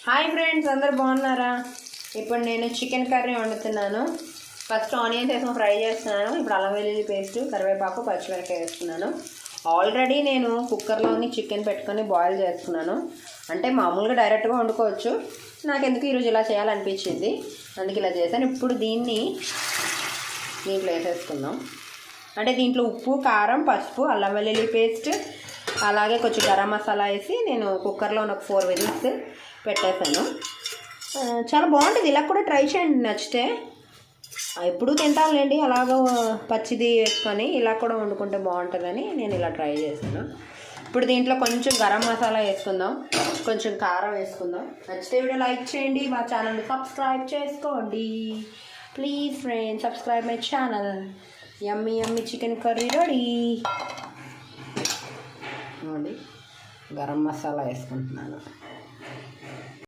Hi friends, అందరు బాగున్నారా? ఇప్పుడు నేను చికెన్ కర్రీ వండుతున్నాను. ఫస్ట్ ఆనియన్స్ వేసుకొని ఫ్రై చేస్తున్నాను. ఇప్పుడు అల్లం వెల్లుల్లి పేస్ట్, కరివేపాకు, పచ్చిమిరపకాయ వేస్తున్నాను. ఆల్రెడీ నేను కుక్కర్లోని చికెన్ పెట్టుకొని బాయిల్ చేస్తున్నాను. అంటే మామూలుగా డైరెక్ట్గా వండుకోవచ్చు. నాకు ఎందుకు ఈరోజు ఇలా చేయాలనిపించింది, అందుకే ఇలా చేశాను. ఇప్పుడు దీంట్లో వేసేసుకుందాం. అంటే దీంట్లో ఉప్పు, కారం, పసుపు, అల్లం వెల్లుల్లి పేస్ట్, అలాగే కొంచెం గరం మసాలా వేసి నేను కుక్కర్లో ఒక 4 విజిల్స్ పెట్టేశాను. చాలా బాగుంటుంది. ఇలా కూడా ట్రై చేయండి, నచ్చితే. ఎప్పుడు తింటానులేండి అలాగ పచ్చిది వేసుకొని, ఇలా కూడా వండుకుంటే బాగుంటుందని నేను ఇలా ట్రై చేశాను. ఇప్పుడు దీంట్లో కొంచెం గరం మసాలా వేసుకుందాం, కొంచెం కారం వేసుకుందాం. నచ్చితే వీడియో లైక్ చేయండి, మా ఛానల్ని సబ్స్క్రైబ్ చేసుకోండి please friends. Subscribe my channel. Yummy yummy chicken curry ready. Garam masala వేసుకుంటున్నాను.